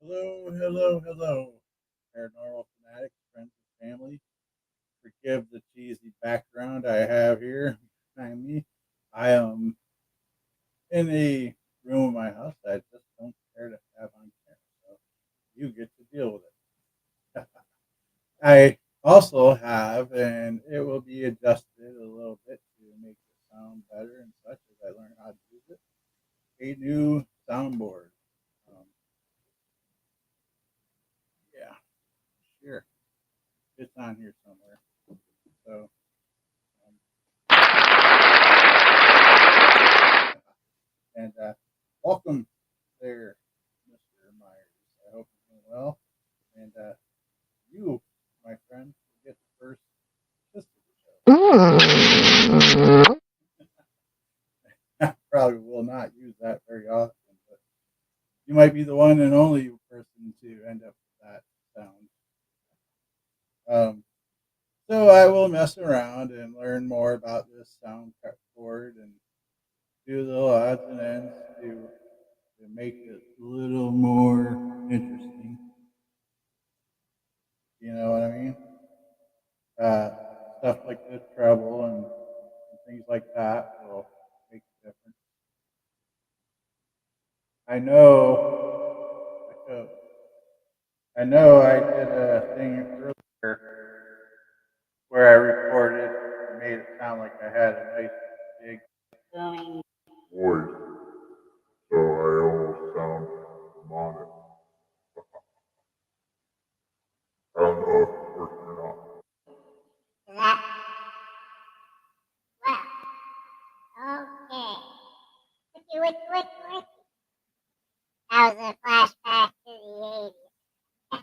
Hello, hello, hello, paranormal fanatics, friends, and family. Forgive the cheesy background I have here behind me. I am in a room of my house that I just don't care to have on camera, so you get to deal with it. I also have, and it will be adjusted a little bit to make it sound better and such as I learn how to use it, a new soundboard. Um, yeah, sure. It's on here somewhere. So And welcome there, Mr. Myers. I hope you're doing well. And you, my friend, will get the first kiss of the show. Probably will not use that very often, but you might be the one and only person to end up with that sound. Um, so I will mess around and learn more about this sound board and do little odds and ends to make it a little more interesting. You know what I mean? uh, Stuff like this travel and things like that will make a difference. I know, I know I did a thing earlier where I recorded and made it sound like I had a nice big booming voice, so I almost sound demonic. I don't know if it worked or not. That, well, okay. Wiki. That was a flashback to the 80s.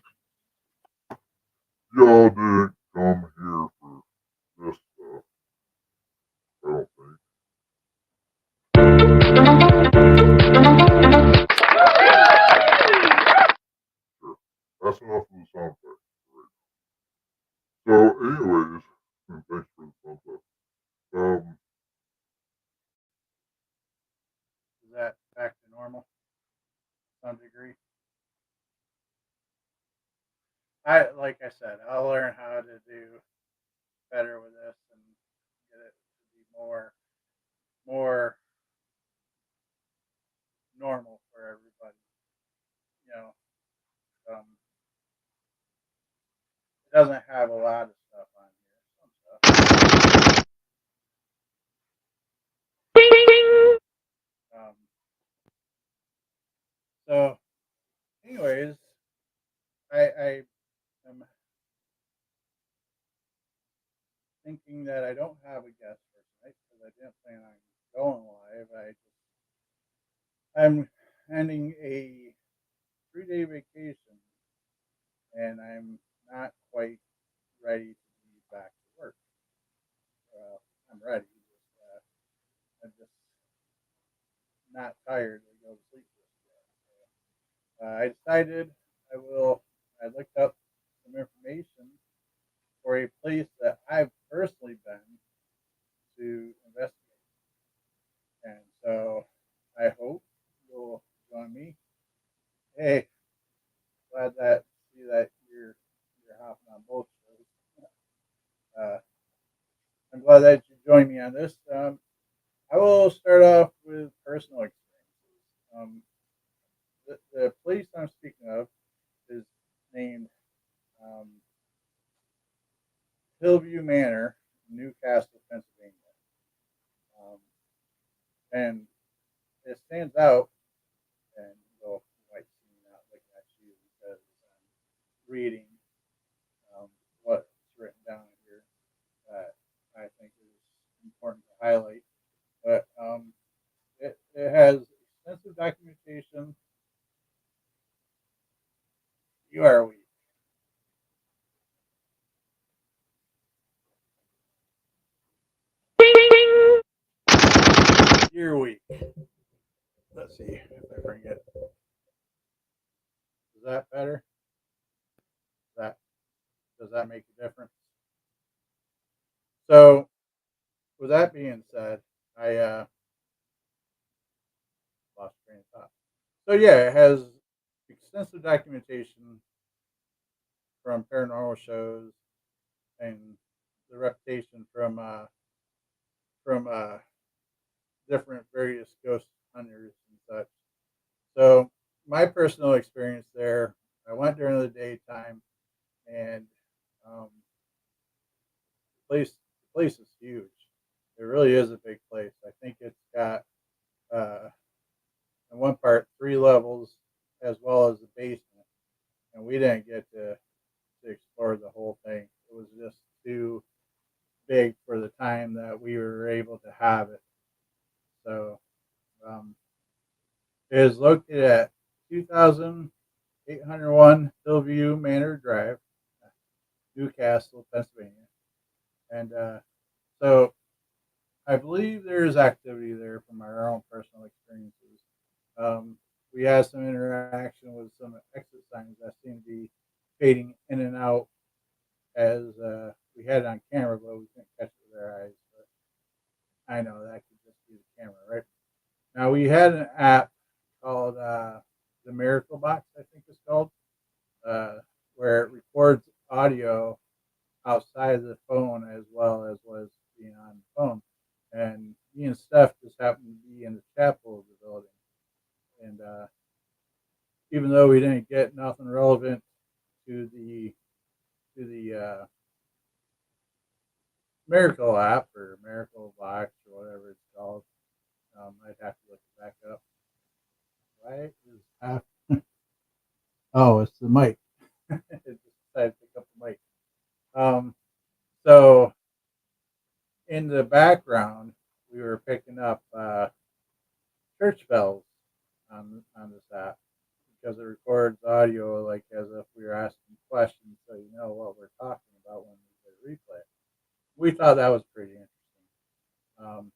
Y'all didn't come here for this stuff, I don't think. Sure. That's enough of the sound effects. So, anyways, thanks for the thumbs up. Is that back to normal to some degree? Like I said, I'll learn how to do better with this and get it to be more normal for everybody. You know, it doesn't have a lot of stuff on here. Some stuff. Um, so, anyways, I am thinking that I don't have a guest for tonight because I didn't plan on going live. I'm ending a 3-day vacation and I'm not quite ready to be back to work. Well, I'm ready. I'm just not tired to go to sleep just yet. So, I decided I will. I looked up some information for a place that I've personally been to investigate, and so I hope you'll join me. Hey, glad that see that you're hopping on both shows. I'm glad that you joined me on this. I will start off with personal experiences. The place I'm speaking of is named um, Hillview Manor, Newcastle, Pennsylvania, um, and it stands out. And you might see me not looking at you because I'm reading what's written down here that I think is important to highlight. But it has extensive documentation. You are weak. You're weak. Let's see if I bring it. Is that better? That does that make a difference? So, with that being said, I lost train of thought. So yeah, it has extensive documentation from paranormal shows and the reputation from different various ghost hunters and such. So my personal experience there, I went during the daytime, and um, the place is huge. It really is a big place. I think it's got uh, in one part 3 levels as well as the basement, and we didn't get to explore the whole thing. It was just too big for the time that we were able to have it. So um, it is located at 2,801 Hillview Manor Drive, Newcastle, Pennsylvania. And so I believe there is activity there from our own personal experiences. Um, we had some interaction with some exit signs that seem to be fading in and out as we had it on camera, but we couldn't catch it with our eyes. But I know that could just be the camera, right? Now we had an app called the Miracle Box, I think it's called, uh, where it records audio outside of the phone as well as was being on the phone. And me and Steph just happened to be in the chapel of the building, and even though we didn't get nothing relevant to the Miracle app or Miracle Box or whatever it's called, I'd have to look it back up. Why is app? Oh, it's the mic. It just decided to pick up the mic. Um, so in the background, we were picking up church bells on this app because it records audio like as if we were asking questions, so you know what we're talking about when we get a replay. We thought that was pretty interesting.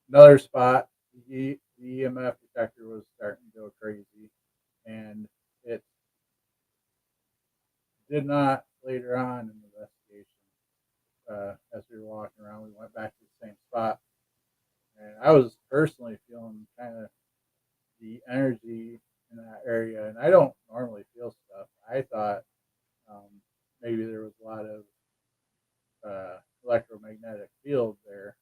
Another spot, the EMF detector was starting to go crazy, and it did not later on in the investigation. As we were walking around, we went back to the same spot, and I was personally feeling kind of the energy in that area, and I don't normally feel stuff. I thought um, maybe there was a lot of electromagnetic field there,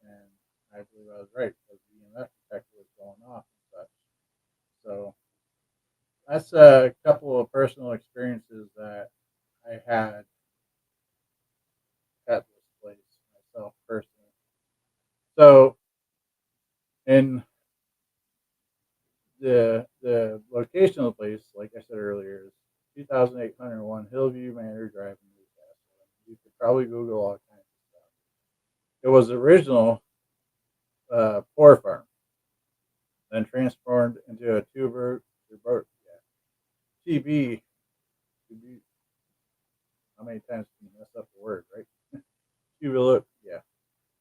and I believe I was right because the EMF detector was going off and such. So that's a couple of personal experiences that I had at this place myself personally. So in the location of the place, like I said earlier, is 2,801 Hillview Manor Drive in Newcastle. You could probably Google all kinds of stuff. It was original poor farm, then transformed into a TB. TB. How many times can you mess up a word, right? Tubular, yeah.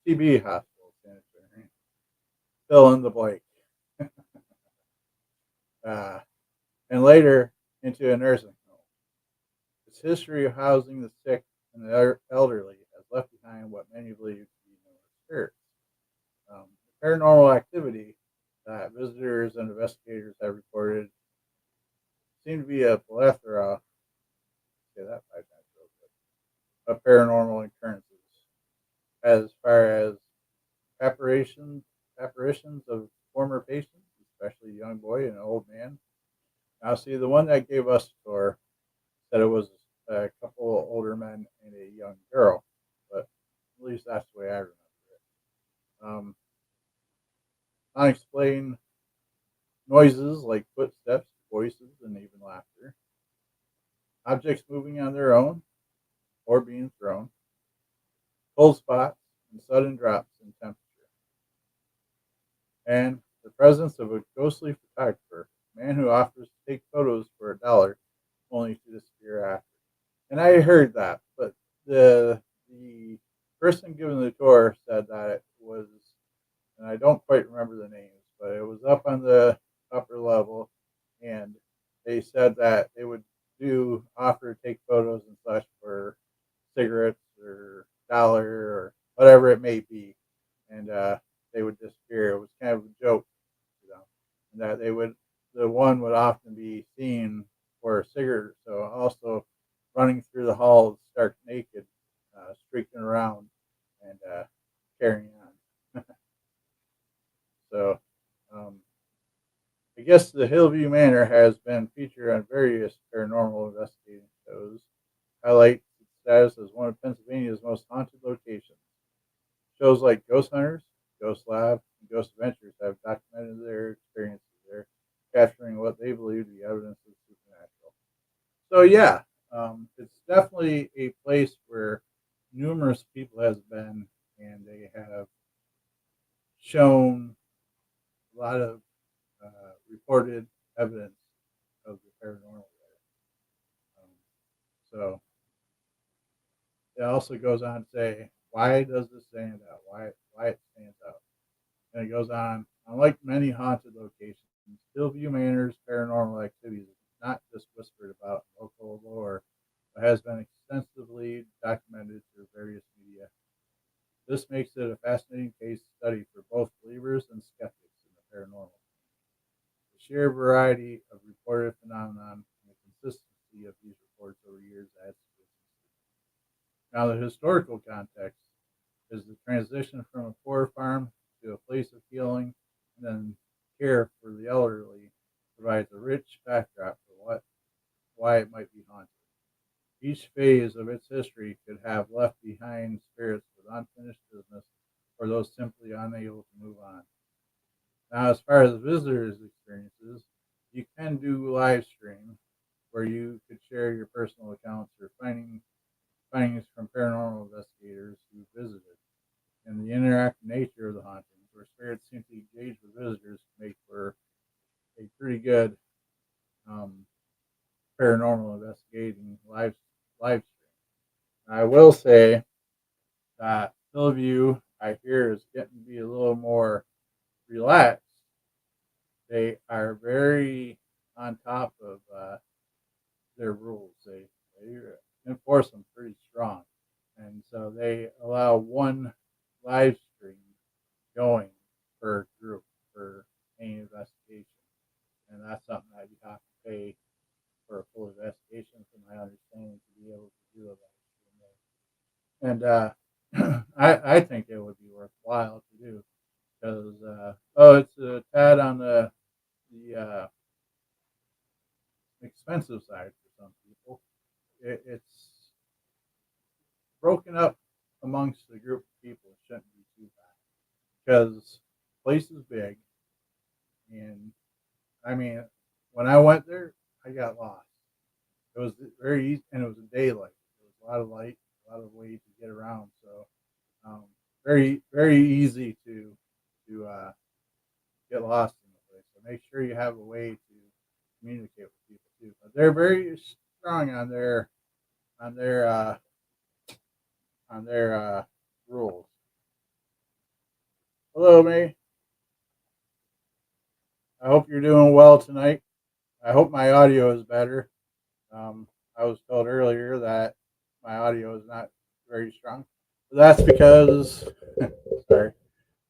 TB hospital, sanitary. Fill in the blank. Uh, and later into a nursing home. Its history of housing the sick and the elderly has left behind what many believe to be known as spirits. Paranormal activity that visitors and investigators have reported seem to be a plethora, say that 5 times real quick, of paranormal occurrences, as far as apparitions of former patients, especially a young boy and an old man. Now, see, the one that gave us a tour said it was a couple of older men and a young girl, but at least that's the way I remember it. Unexplained noises like footsteps, voices, and even laughter. Objects moving on their own or being thrown. Cold spots and sudden drops in temperature. And the presence of a ghostly photographer, a man who offers to take photos for $1 only to disappear after. And I heard that, but the person giving the tour said that it was, and I don't quite remember the names, but it was up on the upper level, and they said that they would do offer to take photos and such for cigarettes or $1 or whatever it may be, and they would disappear. It was kind of a joke to them, and that they would the one would often be be seen for a cigarette. So also running through the halls stark naked, streaking around and carrying on. So um, I guess the Hillview Manor has been featured on various paranormal investigating shows, highlights its status as one of Pennsylvania's most haunted locations. Shows like Ghost Hunters, Ghost Lab, and Ghost Adventures have documented their experiences there, capturing what they believe to be evidence of the supernatural. So yeah, it's definitely a place where numerous people has been, and they have shown a lot of reported evidence of the paranormal there. So it also goes on to say, why does this stand out? Why it stands out? And it goes on, unlike many haunted locations, Hillview Manor's paranormal activities is not just whispered about in local lore, but has been extensively documented through various media. This makes it a fascinating case study for both believers and skeptics in the paranormal. The sheer variety of reported phenomenon and the consistency of these reports over years adds to its mystery. Now, the historical context is the transition from a poor farm to a place of healing and then care for the elderly provides a rich backdrop for why it might be haunted. Each phase of its history could have left behind spirits with unfinished business or those simply unable to move on. Now, as far as visitors' experiences, you can do live stream where you could share your personal accounts or findings from paranormal investigators who visited. And the interactive nature of the hauntings, where spirits seem to engage with visitors, make for a pretty good um, paranormal investigating live stream. I will say that Hillview, I hear, is getting to be a little more relaxed. They are very on top of their rules. They enforce them pretty strong, and so they allow one live stream going per group for any investigation, and that's something that you have to pay for a full investigation, from my understanding, to be able to do a live stream there. And I think it would be worthwhile to do because it's a tad on the expensive side for some people. It's broken up amongst the group of people. It shouldn't be too bad because the place is big, and I mean, when I went there, I got lost. It was very easy, and it was a daylight. There was a lot of light, a lot of ways to get around. So, very easy to get lost in the place. So make sure you have a way to communicate with people too. But they're very strong on their uh, on their rules. Hello, May. I hope you're doing well tonight. I hope my audio is better. I was told earlier that my audio is not very strong. But that's because, sorry,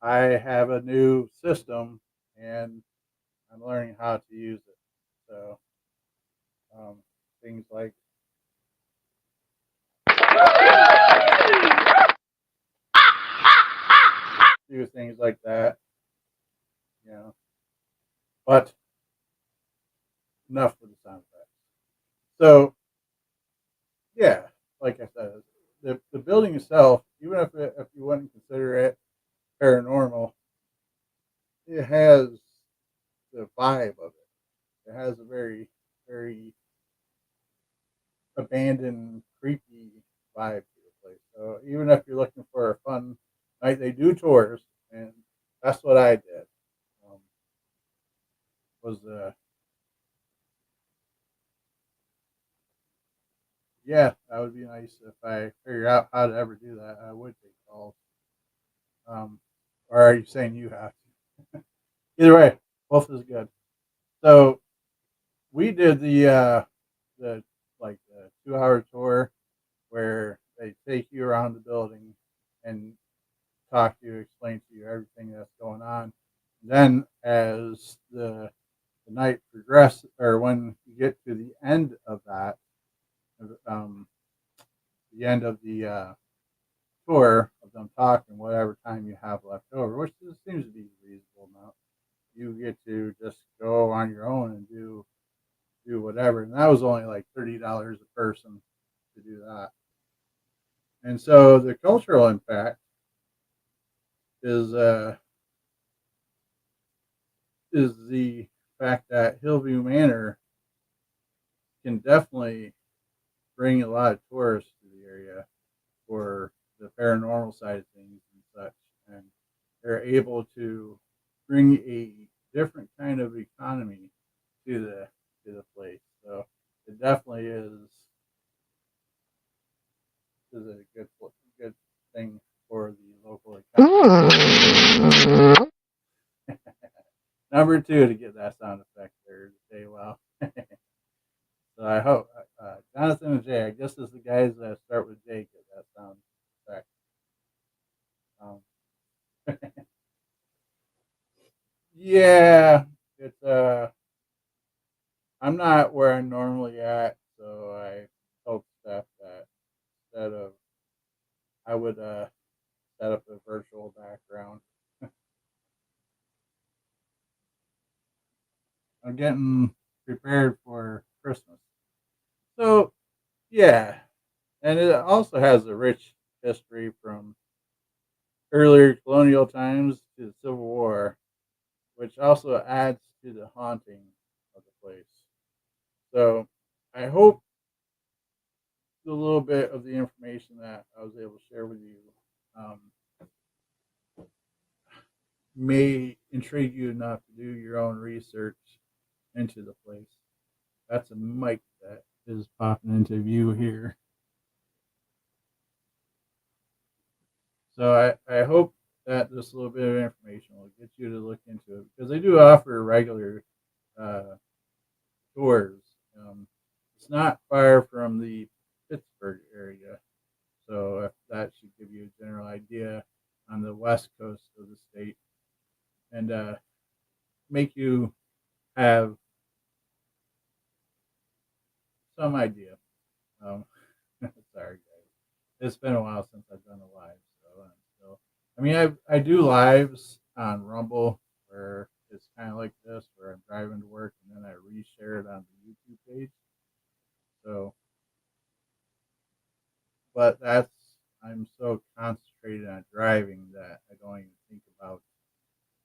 I have a new system and I'm learning how to use it. So um, things like do things like that, you know. But enough with the sound effects. So yeah, like I said, the building itself, even if you wouldn't consider it paranormal, it has the vibe of it. It has a very abandoned, creepy vibe to the place. So even if you're looking for a fun night, they do tours, and that's what I did. Um, was Yeah, that would be nice if I figure out how to ever do that. I would take calls. Um, or are you saying you have to? Either way, both is good. So we did the like the 2 hour tour where they take you around the building and talk to you, explain to you everything that's going on. Then, as the the night progresses, or when you get to the end of that, um, the end of the tour of them talking, whatever time you have left over, which seems to be a reasonable amount, you get to just go on your own and do whatever. And that was only like $30 a person to do that. And so the cultural impact is is the fact that Hillview Manor can definitely bring a lot of tourists to the area for the paranormal side of things and such, and they're able to bring a different kind of economy to the place. So it definitely is a good thing for the local economy. Number two to get that sound effect there to say well. So I hope Jonathan and Jay, I guess it's the guys that start with Jake get that sound effect. Um, yeah, it's I'm not where I'm normally at, so I told Steph that instead of I would set up a virtual background. I'm getting prepared for Christmas. So yeah, and it also has a rich history from earlier colonial times to the Civil War, which also adds to the haunting of the place. So I hope the little bit of the information that I was able to share with you um, may intrigue you enough to do your own research into the place. That's a mic that is popping into view here. So I hope that this little bit of information will get you to look into it because they do offer regular uh, tours. It's not far from the Pittsburgh area, so if that should give you a general idea on the west coast of the state and make you have some idea. Um, sorry, guys. It's been a while since I've done a live, so I mean, I do lives on Rumble where it's kind of like this, where I'm driving to work and then I reshare it on the YouTube page. So, but I'm so concentrated on driving that I don't even think about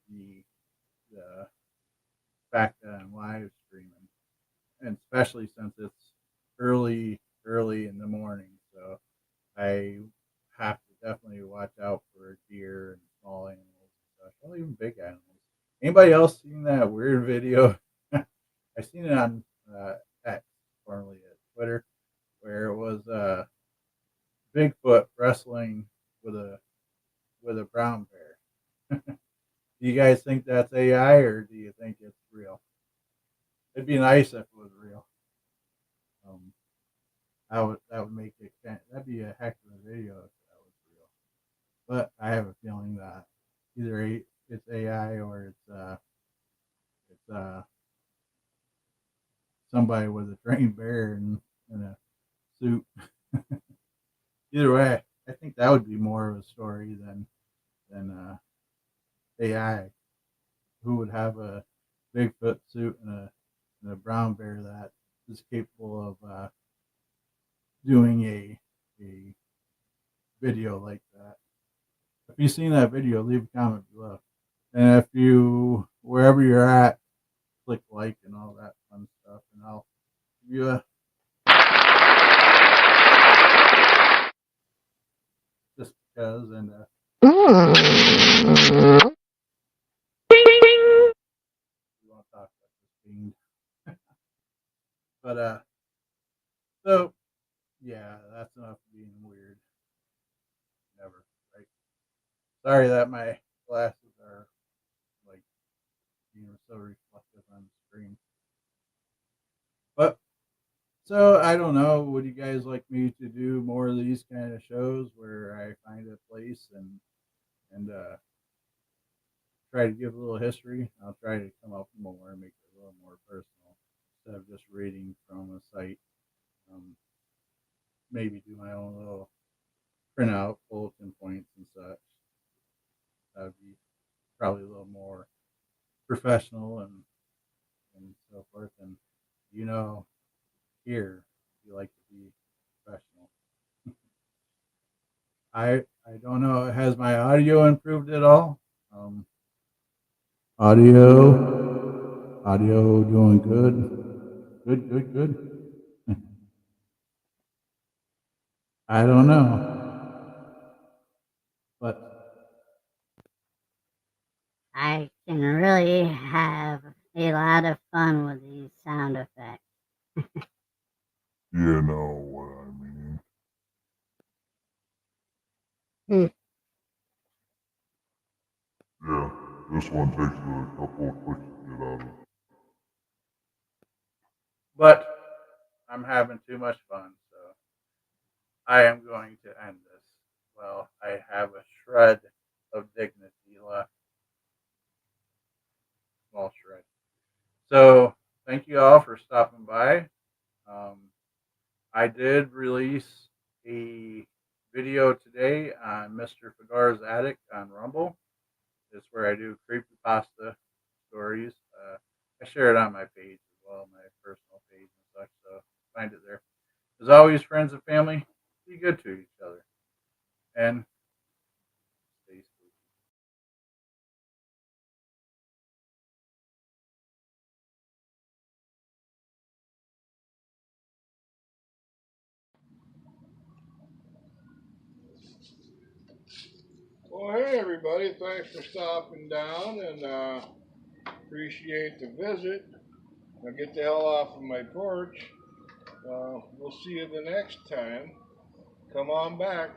the the fact that I'm live streaming, and especially since it's early in the morning. So I have to definitely watch out for deer and small animals and such. Well, even big animals. Anybody else seen that weird video? I seen it on X, formerly at Twitter, where it was Bigfoot wrestling with a brown bear. Do you guys think that's AI or do you think it's real? It'd be nice if it was real. Um, that would make it that'd be a heck of a video if that was real. But I have a feeling that either it's AI or it's somebody with a trained bear in a suit. Either way, I think that would be more of a story than AI. Who would have a Bigfoot suit and a brown bear that is capable of doing a video like that? If you've seen that video, leave a comment below. And if you wherever you're at, click like and all that fun stuff, and I'll give you a just because and we won't talk about this being, but so yeah, that's enough being weird. Never, right? Sorry that my glasses are like so reflective on the screen, but so I don't know. Would you guys like me to do more of these kind of shows where I find a place and try to give a little history? I'll try to come up with more and make it a little more personal instead of just reading from a site. Maybe do my own little printout, bulletin points, and such. That would be probably a little more professional and so forth. And you know, here you like to be professional. I don't know. Has my audio improved at all? Um, audio doing good. I don't know, but I can really have a lot of fun with these sound effects. You know what I mean. Hmm. Yeah, this one takes a couple of clicks to get out of. but I'm having too much fun, so I am going to end this. Well, I have a shred of dignity left, small shred. So thank you all for stopping by. Um, I did release a video today on Mr. Fedor's Attic on Rumble. It's where I do creepypasta stories. I share it on my page as well, my personal page and such. So find it there. As always, friends and family, be good to each other and stay spooky. Well, hey everybody, thanks for stopping down and appreciate the visit. Now get the hell off of my porch. We'll see you the next time. Come on back.